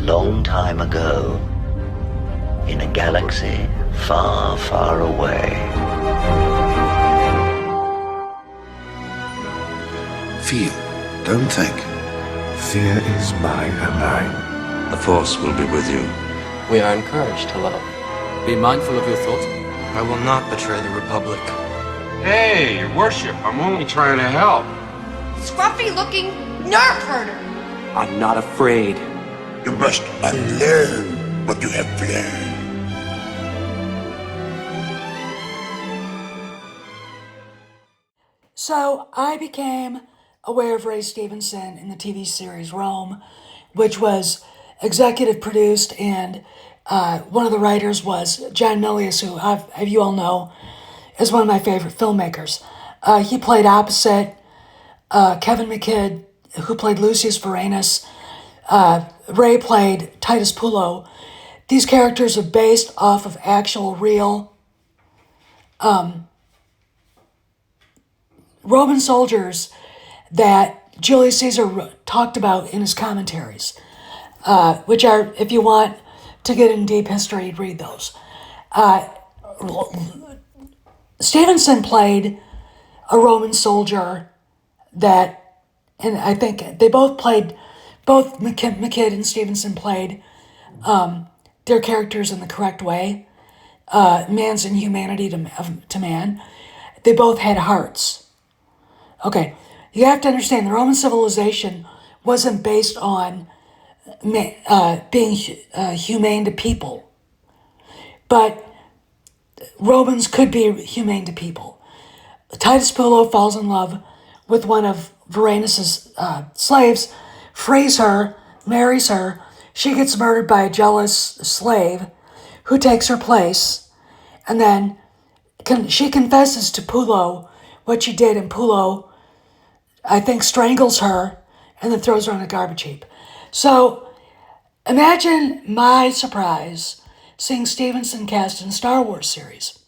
long time ago, in a galaxy far, far away. Feel, don't think. Fear is my ally. The Force will be with you. We are encouraged to love. Be mindful of your thoughts. I will not betray the Republic. Hey, Your Worship, I'm only trying to help. Scruffy-looking nerf herder. I'm not afraid. You must unlearn what you have learned. So I became aware of Ray Stevenson in the TV series Rome, which was executive produced, and one of the writers was John Milius, who you all know is one of my favorite filmmakers. He played opposite Kevin McKidd, who played Lucius Varanus. Ray played Titus Pulo. These characters are based off of actual real Roman soldiers that Julius Caesar talked about in his commentaries, which are, if you want to get in deep history, read those. Stevenson played a Roman soldier that, and I think they both played, both McKidd and Stevenson played their characters in the correct way, man's inhumanity to man. They both had hearts. Okay, you have to understand the Roman civilization wasn't based on being humane to people, but Romans could be humane to people. Titus Pulo falls in love with one of Varanus's slaves, frees her, marries her. She gets murdered by a jealous slave who takes her place, and then she confesses to Pulo what she did, and Pulo, I think, strangles her and then throws her on a garbage heap. So imagine my surprise seeing Stevenson cast in a Star Wars series.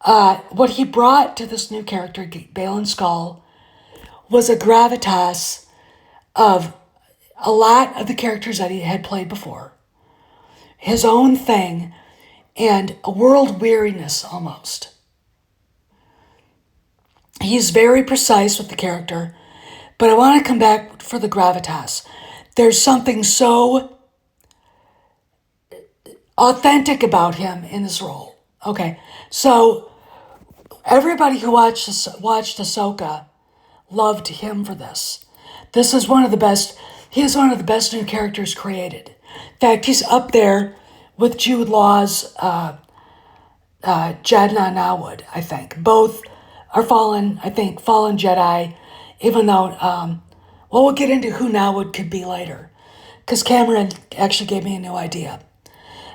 What he brought to this new character, Baylan Skoll, was a gravitas of a lot of the characters that he had played before, his own thing, and a world weariness almost. He's very precise with the character, but I want to come back for the gravitas. There's something so authentic about him in this role. Okay, so everybody who watched Ahsoka loved him for this. This is one of the best. He is one of the best new characters created. In fact, he's up there with Jude Law's Jadna Nawad, I think. Both are fallen Jedi, even though, we'll get into who Nawad could be later, because Cameron actually gave me a new idea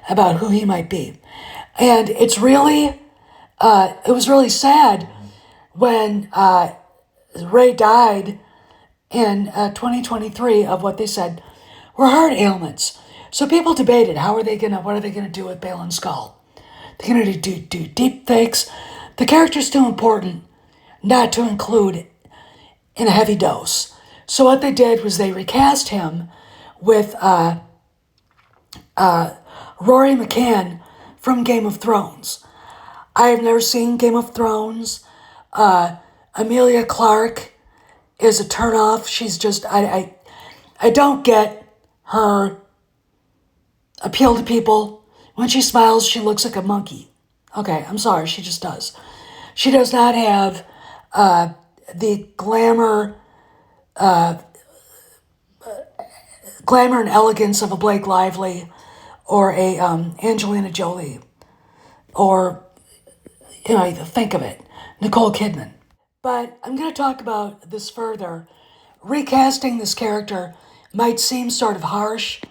about who he might be. And it's really, it was really sad when Ray died in 2023 of what they said were heart ailments. So people debated, what are they gonna do with Baylan Skoll? They're gonna do deep fakes. The character's too important not to include in a heavy dose. So what they did was they recast him with Rory McCann from Game of Thrones. I have never seen Game of Thrones. Emilia Clarke is a turnoff. She's just, I don't get her appeal to people. When she smiles, she looks like a monkey. Okay, I'm sorry, she just does. She does not have the glamour and elegance of a Blake Lively or a Angelina Jolie, or, think of it, Nicole Kidman. But I'm going to talk about this further. Recasting this character might seem sort of harsh,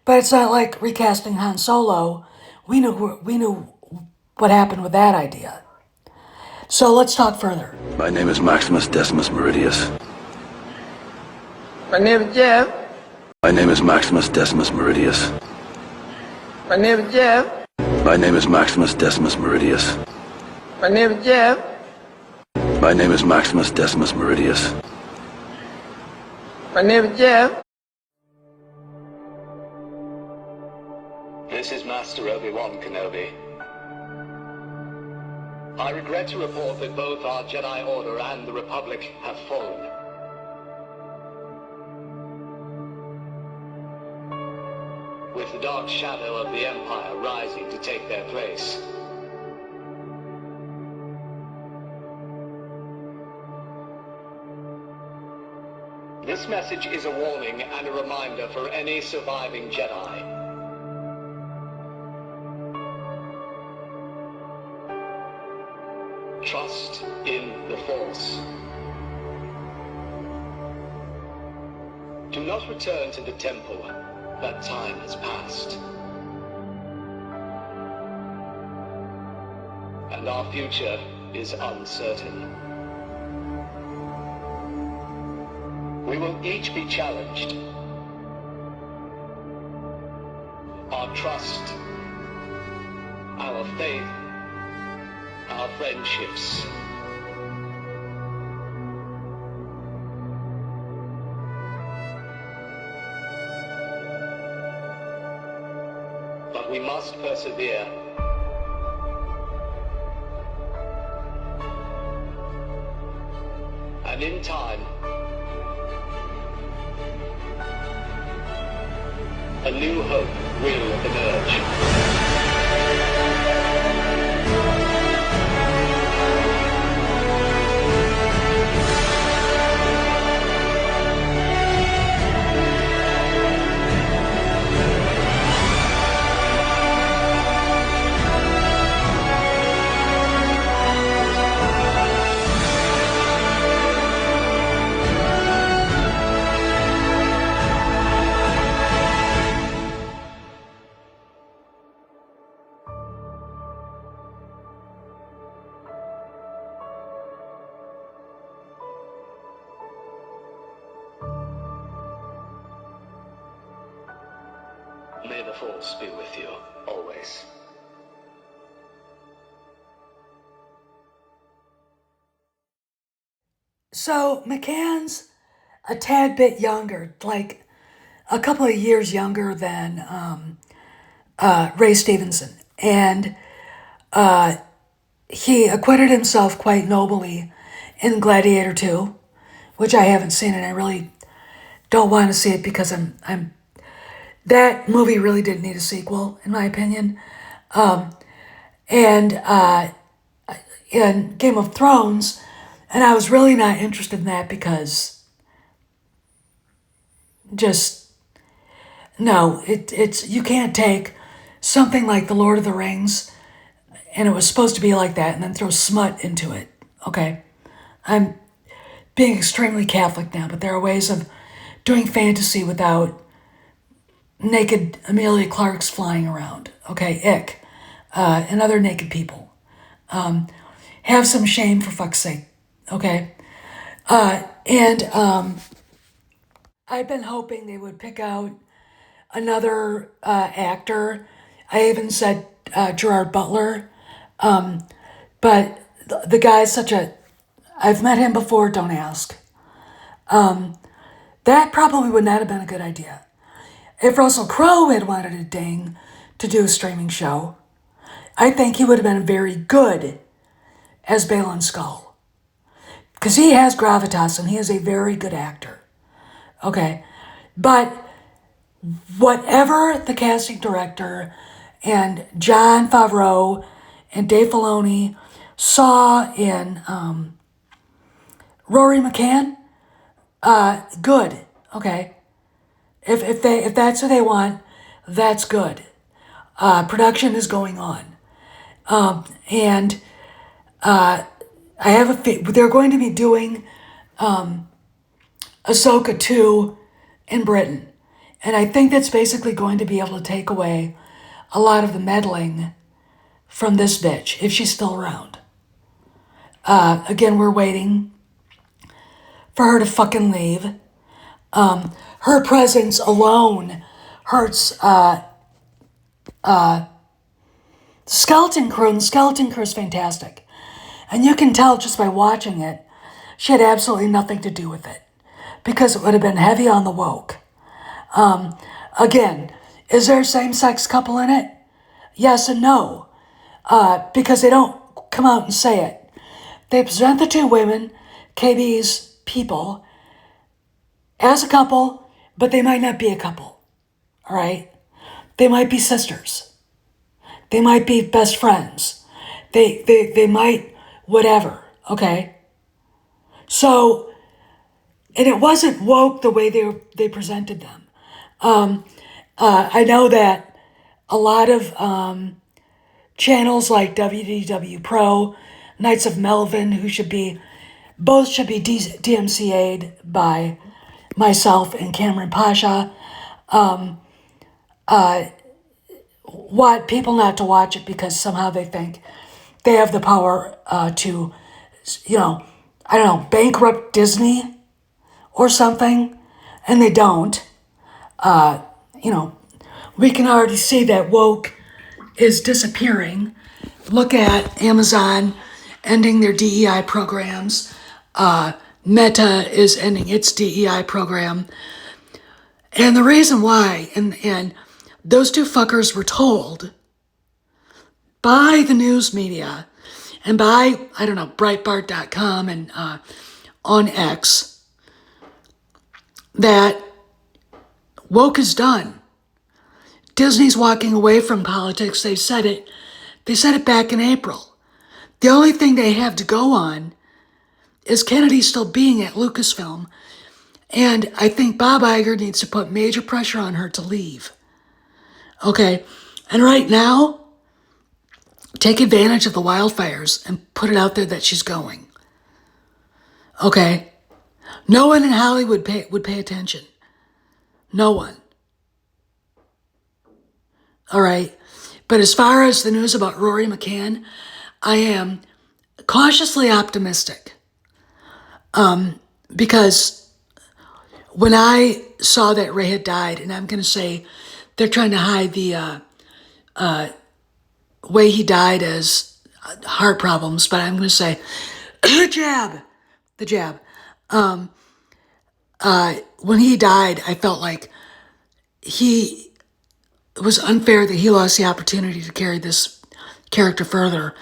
but it's not like recasting Han Solo. We knew what happened with that idea. So let's talk further. My name is Maximus Decimus Meridius. My name is Jeff. My name is Maximus Decimus Meridius. My name is Jeff. My name is Maximus Decimus Meridius. My name is Jeff. My name is Maximus Decimus Meridius. My name is Jeff. This is Master Obi-Wan Kenobi. I regret to report that both our Jedi Order and the Republic have fallen. With the dark shadow of the Empire rising to take their place. This message is a warning and a reminder for any surviving Jedi. Trust in the Force. Do not return to the temple. That time has passed. And our future is uncertain. We will each be challenged. Our trust, our faith, our friendships. But we must persevere. And in time, a new hope will emerge. May the Force be with you, always. So, McCann's a tad bit younger, like a couple of years younger than Ray Stevenson. And he acquitted himself quite nobly in Gladiator 2, which I haven't seen, and I really don't want to see it because I'm that movie really didn't need a sequel, in my opinion. And in Game of Thrones, and I was really not interested in that because just, no, it's you can't take something like The Lord of the Rings, and it was supposed to be like that, and then throw smut into it, okay? I'm being extremely Catholic now, but there are ways of doing fantasy without naked Amelia Clarks flying around, okay, ick, and other naked people. Have some shame, for fuck's sake, okay? And I've been hoping they would pick out another actor. I even said Gerard Butler, but the guy's such a, I've met him before, don't ask. That probably would not have been a good idea. If Russell Crowe had wanted a ding to do a streaming show, I think he would have been very good as Baylan Skoll. Because he has gravitas and he is a very good actor. Okay? But whatever the casting director and Jon Favreau and Dave Filoni saw in Rory McCann, good. Okay? If that's what they want, that's good. Production is going on. And I have they're going to be doing Ahsoka 2 in Britain. And I think that's basically going to be able to take away a lot of the meddling from this bitch, if she's still around. Again, we're waiting for her to fucking leave. Her presence alone hurts Skeleton Crew, and the Skeleton Crew is fantastic. And you can tell just by watching it, she had absolutely nothing to do with it. Because it would have been heavy on the woke. Again, Is there a same-sex couple in it? Yes and no. Because they don't come out and say it. They present the two women, KB's people, as a couple, but they might not be a couple. All right? They might be sisters. They might be best friends. They might whatever, okay? So, and it wasn't woke the way they presented them. I know that a lot of channels like WDW Pro, Knights of Melvin, both should be DMCA'd by myself and Cameron Pasha, want people not to watch it because somehow they think they have the power to, bankrupt Disney or something, and they don't. We can already see that woke is disappearing. Look at Amazon ending their DEI programs. Meta is ending its DEI program. And the reason why, and those two fuckers were told by the news media and by, Breitbart.com and on X, that woke is done. Disney's walking away from politics. They said it back in April. The only thing they have to go on is Kennedy still being at Lucasfilm. And I think Bob Iger needs to put major pressure on her to leave. Okay? And right now, take advantage of the wildfires and put it out there that she's going. Okay? No one in Hollywood would pay attention. No one. All right? But as far as the news about Rory McCann, I am cautiously optimistic. Because when I saw that Ray had died, and I'm going to say they're trying to hide the way he died as heart problems, but I'm going to say the jab. When he died, I felt like it was unfair that he lost the opportunity to carry this character further,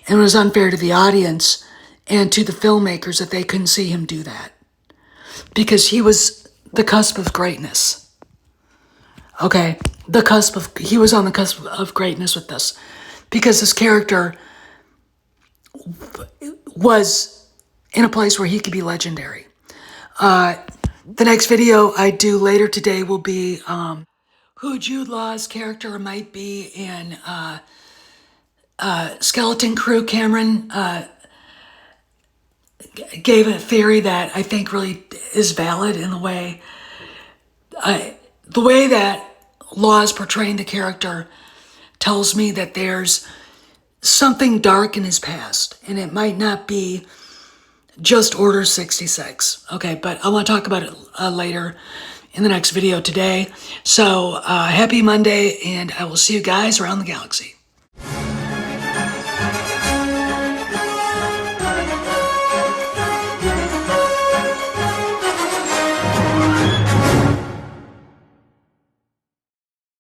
and it was unfair to the audience and to the filmmakers that they couldn't see him do that, because he was the cusp of greatness. Okay, he was on the cusp of greatness with this, because this character was in a place where he could be legendary. The next video I do later today will be who Jude Law's character might be in Skeleton Crew. Cameron gave a theory that I think really is valid in the way that Law is portraying the character tells me that there's something dark in his past, and it might not be just Order 66. Okay, but I want to talk about it later in the next video today. So happy Monday, and I will see you guys around the galaxy.